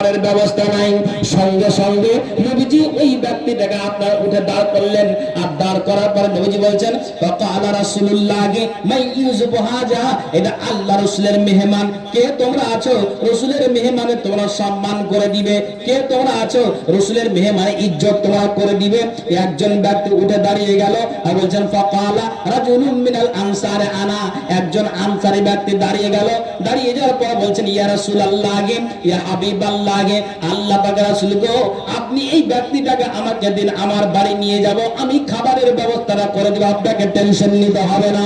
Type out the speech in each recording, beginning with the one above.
ব্যবস্থা নাই। সঙ্গে সঙ্গে নবীজি ওই ব্যক্তিটাকে আপনার উঠে দাঁড় করলেন। আর দাঁড় করার পরে নবীজি বলছেন ফাকালা রাসূলুল্লাহ মাই ইউসুফ হাজা, এটা আল্লাহ রাসূলের মেহমান। কে তোমরা আছো রাসূলের মেহমানে তোমরা সম্মান করে দিবে? কে তোমরা আছো রাসূলের মেহমানে ইজ্জত তোমরা করে দিবে? একজন ব্যক্তি উঠে দাঁড়িয়ে গেল আর বলছেন ফাকালা রাজুলুম মিনাল আনসার আনা, একজন আনসারী ব্যক্তি দাঁড়িয়ে গেল। দাঁড়িয়ে যাওয়ার পর বলছেন ইয়া রাসূলুল্লাহ ইয়া হাবিবাল্লাহ, আল্লাহ পাক রাসূল গো, আপনি এই ব্যক্তিটাকে আমাকে দিন, আমার বাড়ি নিয়ে যাব, আমি খাবারের ব্যবস্থাটা করে দেব, আপনাকে টেনশন নিতে হবে না।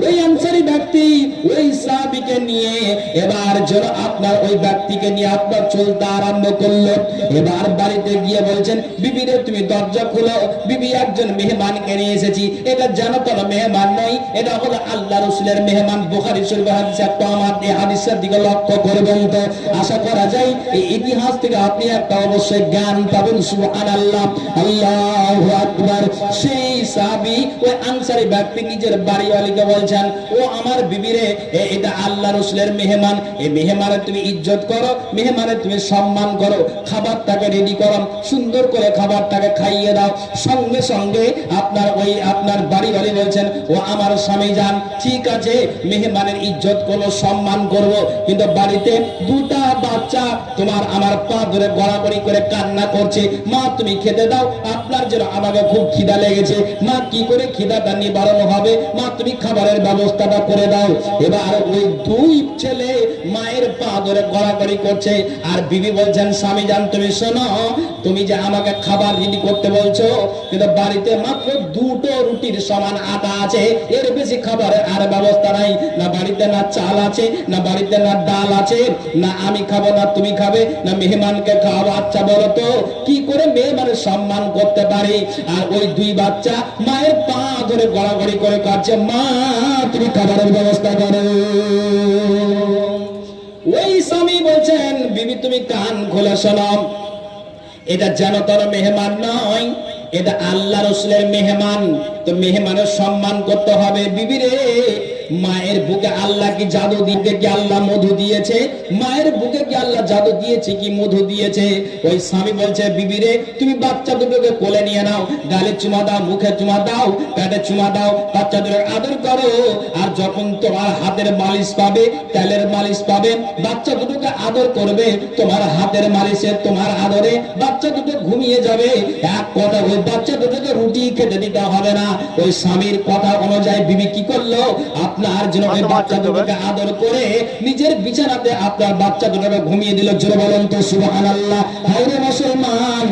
ওই আনসারী ব্যক্তি ওই সাহাবীকে নিয়ে এবার যেন আপনার ওই ব্যক্তিকে নিয়ে আপনার চলতে আরম্ভ করলো। এবার বাড়িতে গিয়ে বলছেন বিবি রে তুমি দরজা খুলো, বিবি একজন মেহমানকে নিয়ে এসেছি, এটা জানো তো মেহমান নয়, এটা হলো আল্লাহ রাসূলের মেহমান। বুখারী শরীফের হাদিস। একটা আমার এই হাদিসের দিকে লক্ষ্য করবেন তো আশা করা যায় এই ইতিহাস থেকে আপনি একটা অবশ্যই জ্ঞান পাবেন। সুবহানাল্লাহ, আল্লাহু আকবার। সেই সাহাবী ওই আনসারী ব্যক্তি নিজের বাড়িওয়ালিকে বলছেন ও আমার বিবি রে, এটা আল্লাহ রাসূলের মেহমান, এই মেহমানের তুমি ইজ্জত করো, মেহমানের তুমি সম্মান করো, খাবারটাকে রেডি করো, সুন্দর করে খাবারটাকে খাইয়ে দাও। সঙ্গে সঙ্গে আপনার বাড়িওয়ালি বলছেন ও আমার স্বামী যান, ঠিক আছে মেহমানের ইজ্জত করবো, সম্মান করব, কিন্তু বাড়িতে দুটা বাচ্চা তোমার আমার পা ধরে গড়াগড়ি করে কান্না করছে, মা তুমি খেতে দাও, আপনার যেন আমাকে খুব খিদা লেগেছে, মা কি করে খিদাটা নিবারণ হবে, মা তুমি খাবারের ব্যবস্থাটা করে দাও। এবার ওই দুই ছেলে মায়ের পা ধরে গড়াগড়ি করছে আর বিবি বলছেন স্বামী জান তুমি শোনো, তুমি যে আমাকে খাবার রেডি করতে বলছো, কিন্তু বাড়িতে মাত্র দুটো রুটির সমান আটা আছে, এর বেশি খাবারের আর ব্যবস্থা নাই, না বাড়িতে না চাল আছে, না বাড়িতে না ডাল আছে, না আমি খাবো না তুমি খাবে, না মেহমানকে খাওয়াবো। আচ্ছা বলো তো কি করে মেহমানের সম্মান করতে পারি? আর ওই দুই বাচ্চা মায়ের পা ধরে গড়াগড়ি করে কাঁদছে, মা তুমি খাবারের ব্যবস্থা করো। ওই স্বামী বলছেন বিবি তুমি কান খোলা শোনো, এটা যেন তোর মেহমান নয়, এটা আল্লাহ রাসূলের মেহমান, তো মেহমানের সম্মান করতে হবে। বিবি রে, মায়ের বুকে আল্লাহ কি জাদু দিতে কি আল্লাহ মধু দিয়েছে? মায়ের বুকে কি আল্লাহ জাদু দিয়েছে কি মধু দিয়েছে? ওই স্বামী বলছে বিবি রে তুমি বাচ্চা দুটোকে কোলে নিয়ে নাও, গালে চুমা দাও, মুখে চুমা দাও, পেটে চুমা দাও, বাচ্চা দুটোকে আদর করো, আর যখন তোমার হাতের মালিশ পাবে, তেলের মালিশ পাবে, বাচ্চা দুটোকে আদর করবে, তোমার হাতের মালিশে তোমার আদরে বাচ্চা দুটো ঘুমিয়ে যাবে। এক কথা ওই বাচ্চা দুটোকে রুটি খেতে দিতে হবে না। ওই স্বামীর কথা অনুযায়ী বিবি কি করলো, আপনার জন্য ওই বাচ্চা দুটোকে আদর করে নিজের বিছানাতে আপনার বাচ্চা দুটোকে ঘুমিয়ে দিল। জোরে বলেন তো সুবহানাল্লাহ। হায়রে মুসলমান,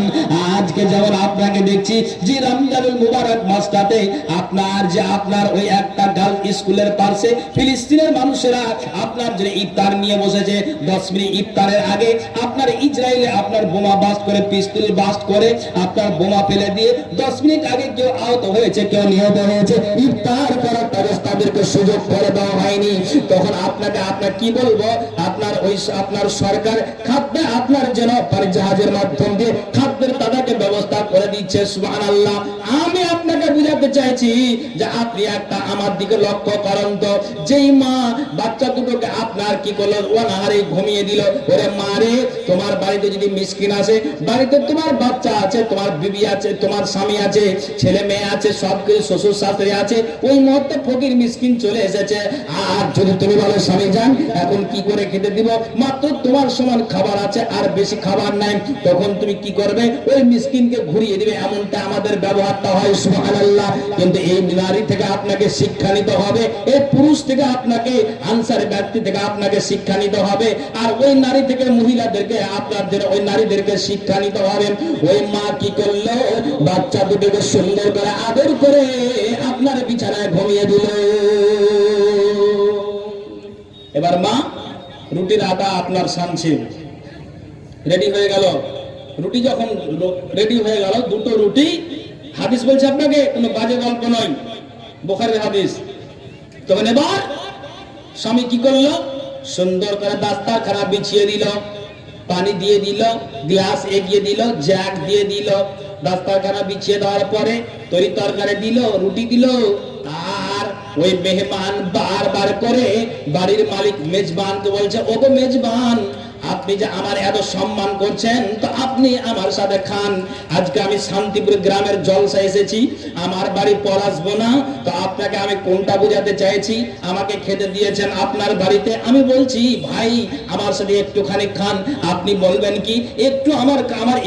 আজকে যেমন আপনাকে দেখছি যে রমজানুল মুবারক মাসটাতে আপনার ওই একটা গার্ল স্কুলের পাশে ফিলিস্তিনের মানুষেরা আপনার জন্য ইফতার নিয়ে বসেছে। 10 মিনিট ইফতারের আগে আপনার ইসরায়েলে আপনার বোমা বাস্ট করে, পিস্তল বাস্ট করে আপনার বোমা ফেলে দিয়ে 10 মিনিট আগে কেউ আহত হয়েছে, কেউ নিহত হয়েছে, ইফতার করার তাদেরকে সুযোগ করে দেওয়া হয়নি। তখন আপনার কি বলবো, আপনার সরকার খাদ্য আপনার যেন জাহাজের মাধ্যম দিয়ে খাদ্যের তাদেরকে ব্যবস্থা করে দিচ্ছে। সুবহানাল্লাহ। আমি আপনাকে বুঝাতে চাইছি যে আপনি একটা আমার দিকে লক্ষ্য করেন তো, যেই মা বাচ্চা দুটোকে আপনার কি করলো, ওনারে ঘুমিয়ে দিল। ওরে মা রে, তোমার বাড়িতে যদি মিসকিন আসে, বাড়িতে তোমার বাচ্চা আছে, তোমার বিবি আছে, তোমার স্বামী আছে, ছেলে মেয়ে আছে, সব কিছু শ্বশুর শাশুড়ি আছে, ওই মুহূর্তে ফকির মিসকিন চলে এসেছে, আর যদি তুমি বলো স্বামী যান এখন কি করে খেতে দিব, মাত্র তোমার সমান খাবার আছে আর বেশি খাবার নাই, তখন তুমি কি করবে, ওই মিসকিনকে ঘুরিয়ে দিবে। এমনটা আমাদের ব্যবহারটা হয়। সুবহানাল্লাহ। কিন্তু এই নারী থেকে আপনাকে শিক্ষা নিতে হবে, এই পুরুষ থেকে আপনাকে, আনসারী ব্যক্তি থেকে আপনাকে শিক্ষা নিতে হবে, আর ওই নারী থেকে মহিলাদেরকে আপনাদের ওই নারীদেরকে শিক্ষা নিতে হবে। ওই মা কি করলো, বাচ্চা দুটোকে সুন্দর করে আদর করে আপনার বিছানায় ঘুমিয়ে দিল। এবার মা রুটির আটা আপনার সানছে রেডি হয়ে গেল। রুটি যখন রেডি হয়ে গেল, দুটো রুটি, হাদিস বলছে আপনাকে, কোনো বাজে গল্প নয়, বুখারীর হাদিস। তখন এবার স্বামী কি করলো, সুন্দর করে দাস্তারখানা বিছিয়ে দিল, পানি দিয়ে দিল, গ্লাস এগিয়ে দিল, জ্যাক দিয়ে দিল, দাস্তারখানা বিছিয়ে দেওয়ার পরে তরি তরকারি দিল, রুটি দিল, আর ওই মেহমান বারবার করে বাড়ির মালিক মেজবানকে বলছে, ওগো মেজবান আপনি যে আমার এত সম্মান করছেন, তো আপনি আমার সাথে খান। আজকে আমি শান্তিপুর গ্রামের জলসা এসেছি, আমার বাড়ি পলাশবো না, তো আপনাকে আমি কোনটা বোঝাতে চাইছি? আমাকে খেতে দিয়েছেন আপনার বাড়িতে, আমি বলছি ভাই আমার সাথে একটুখানি খান। আপনি বলবেন কি একটু আমার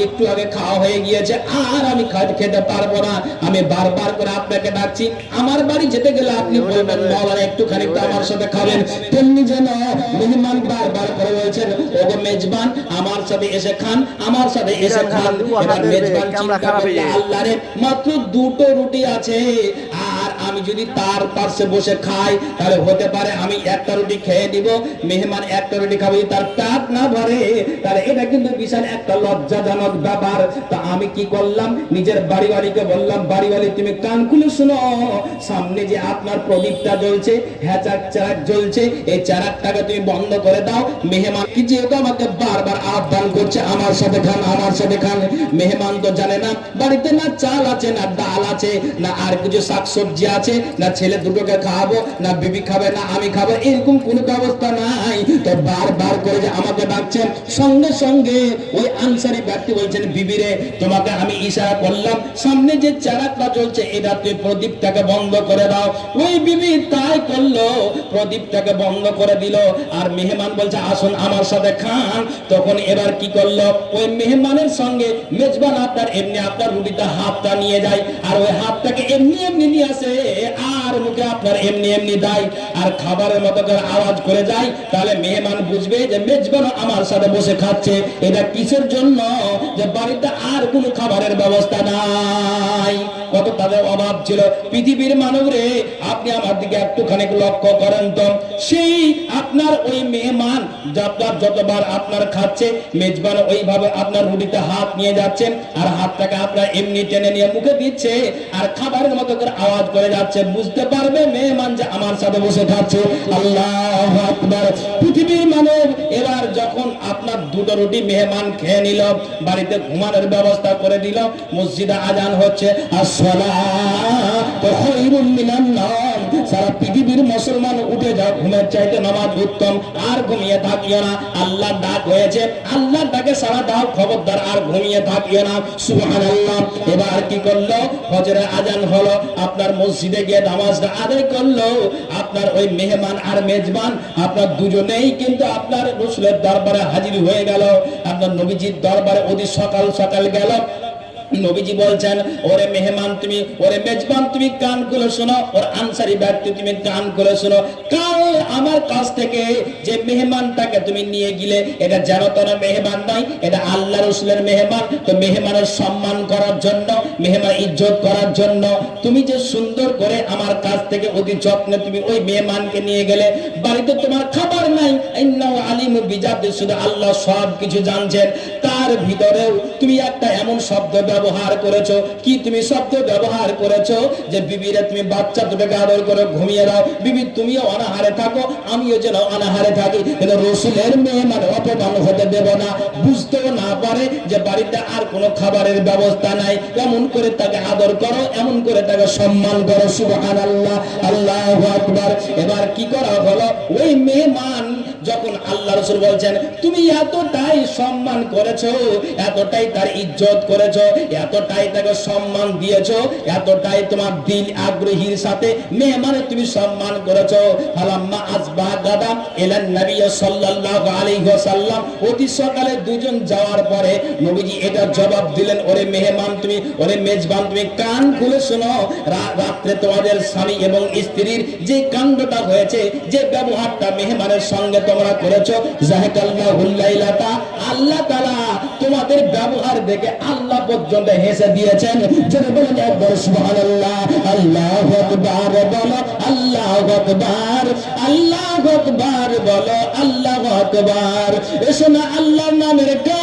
একটু আগে খাওয়া হয়ে গিয়েছে, আর আমি খেতে পারবো না। আমি বারবার করে আপনাকে ডাকছি, আমার বাড়ি যেতে গেলে আপনি বলবেন মওলানা একটুখানি তো আমার সাথে খাবেন। তেমনি যেন মেহমান বারবার করে বলছেন ওগো মেজবান আমার সাথে এসে খান, আমার সাথে এসে খান। এবার মেজবান চিন্তা করলে আল্লাহরে মাত্র দুটো রুটি আছে, আর আমি যদি তার পাশে বসে খাই তাহলে হতে পারে আমি একটা রুটি খেয়ে দিব, মেহমান একটা রুটি খাবে, তার পেট না ভরে, তাহলে এটা কিন্তু বিশাল একটা লজ্জাজনক ব্যাপার। তা আমি কি করলাম, নিজের বাড়িওয়ালিকে বললাম বাড়িওয়ালি তুমি কান খুলে শুনো, সামনে যে আপনার প্রদীপটা জ্বলছে, হ্যাচাক চারাক জ্বলছে, এই চারাকটাকে তুমি বন্ধ করে দাও। মেহমান কি যেহেতু আমাকে বারবার আহ্বান করছে আমার সাথে খান, আমার সাথে খান, মেহমান তো জানে না বাড়িতে না চাল আছে, না ডাল আছে, না আর কিছু শাকসবজি আছে, না ছেলে দুটোকে খাওয়াবো, না বিবি খাবে, না আমি খাবো, এরকম কোনো ব্যবস্থা নাই। তো বারবার করে যে আমাকে ডাকছেন, সঙ্গে সঙ্গে ওই আনসারি ব্যক্তি বলছেন বিবিরে তোমাকে আমি ইশারা করলাম সামনে যে চারাকটা জ্বলছে এটা তুই প্রদীপটাকে বন্ধ করে দাও। ওই বিবি তাই করলো, প্রদীপটাকে বন্ধ করে দিল। আর মেহমান বলছে আসুন আমার সাথে খান। তখন এবার কি করলো, ওই মেহমানের সঙ্গে মেজবান আপনার এমনি আপনার রুটিটা হাতটা নিয়ে যায়, আর ওই হাতটাকে এমনি এমনি নিয়ে আসে, আর মুখে আপনার এমনি এমনি দেয়, আর খাবারের মতো করে আওয়াজ করে যায়। তাহলে মেহমান বুঝবে যে মেজবান আমার সাথে বসে খাচ্ছে। এটা কিসের জন্য? যে বাড়িতে আর কোনো খাবারের ব্যবস্থা নাই। কত তাদের অভাব ছিল। পৃথিবীর মানব রে, আপনি আমার দিকে একটুখানি লক্ষ্য করেন তো, সেই আপনার ওই মেহমান যতবার আপনার খাচ্ছে, মেজবান ওইভাবে আপনার রুটিতে হাত নিয়ে যাচ্ছেন, আর হাতটাকে আপনার এমনি টেনে নিয়ে মুখে দিচ্ছে, আর খাবারের মতো করে আওয়াজ করে যাচ্ছে। বুঝতে পারবে মেহমান যে আমার সাথে বসে খাচ্ছে। আল্লাহু আকবার। পৃথিবীর মানব এবার যখন আপনার দুটো রুটি মেহমান খেয়ে নিল, বাড়িতে ঘুমানোর ব্যবস্থা করে দিল, মসজিদে আজান হচ্ছে, আসসালাতু খায়রুম মিনান নাওম। সারা পৃথিবীর মুসলমান উঠে যাও, ঘুমের চাইতে নামাজ উত্তম, আর ঘুমিয়ে থাকিও না। আল্লাহর ডাক হয়েছে, আল্লাহর ডাকে সাড়া দাও, খবরদার আর ঘুমিয়ে থাকিও না। সুবহানাল্লাহ। এবার কি করলো, ফজরের আজান হলো, আপনার মসজিদে গিয়ে নামাজটা আদায় করলো। আপনার ওই মেহমান আর মেজবান আপনার দুজনেই কিন্তু আপনার রাসূলের দরবারে হাজির হয়ে গেল, আপনার নবীজির দরবারে অতি সকাল সকাল গেল। নবীজি বলছেন ওরে মেহমান তুমি, ওরে মেজবান তুমি কান খুলে শোনো, ওর আনসারি ব্যক্তি তুমি কান খুলে শোনো। কাল আমার কাছ থেকে যে মেহমানটাকে তুমি নিয়ে গিলে, এটা যেন তোর মেহমান নয়, এটা আল্লাহ রাসূলের মেহমান। তো মেহমানের সম্মান করার জন্য, মেহমান ইজ্জত করার জন্য তুমি যে সুন্দর করে আমার কাছ থেকে অতি যত্নে তুমি ওই মেহমানকে নিয়ে গেলে, বাড়িতে তোমার খাবার নাই, ইন্নাহু আলিমু বিজাতি, শুধু আল্লাহ সব কিছু জানছেন, তার ভিতরেও তুমি একটা এমন শব্দ ব্যবহার করেছো। কি তুমি শব্দ ব্যবহার করেছো? যে বিবিরে তুমি বাচ্চা দুটোকে আদর করে ঘুমিয়ে দাও, বিবি তুমিও অনাহারে থাকো, আমিও যেন অনাহারে থাকি। কিন্তু রাসূলের মেহমান অপমান হতে দেব না, বুঝতেও না পারে যে বাড়িতে আর কোনো খাবারের ব্যবস্থা নাই। এমন করে তাকে আদর করো, এমন করে তাকে সম্মান করো। সুবহানাল্লাহ, আল্লাহু আকবার। এবার কি করা হলো, ওই মেহমান যখন আল্লাহ রাসূল বলছেন তুমি এতটাই সম্মান করেছো, এতটাই তার ইজ্জত করেছো, এতটাই তাকে সম্মান দিয়েছো, এতটাই তোমার দিল আগ্রহীর সাথে মেহমানের তুমি সম্মান করেছো। ফালাম্মা আসবাহ গাদা ইলান নবী সাল্লাল্লাহু আলাইহি ওয়াসাল্লাম, অতি সকালে দুজন যাওয়ার পরে নবীজি এটা জবাব দিলেন, ওরে মেহমান তুমি, ওরে মেজবান তুমি কান খুলে শোনো। রাত্রে তোমাদের স্বামী এবং স্ত্রীর যে কাণ্ডটা হয়েছে, যে ব্যবহারটা মেহমানের সঙ্গে তোমরা করেছো, জাহাকাল্লাহুল লাইলাতা, আল্লাহ তাআলা তোমাদের ব্যবহার দেখে আল্লাহ পর্যন্ত হেসে দিয়েছেন। যদি বলেন একবার সুবহানাল্লাহ, আল্লাহু আকবার বলো, আল্লাহু আকবার, আল্লাহু আকবার বলো, আল্লাহু আকবার। এসো না আল্লাহর নামের গান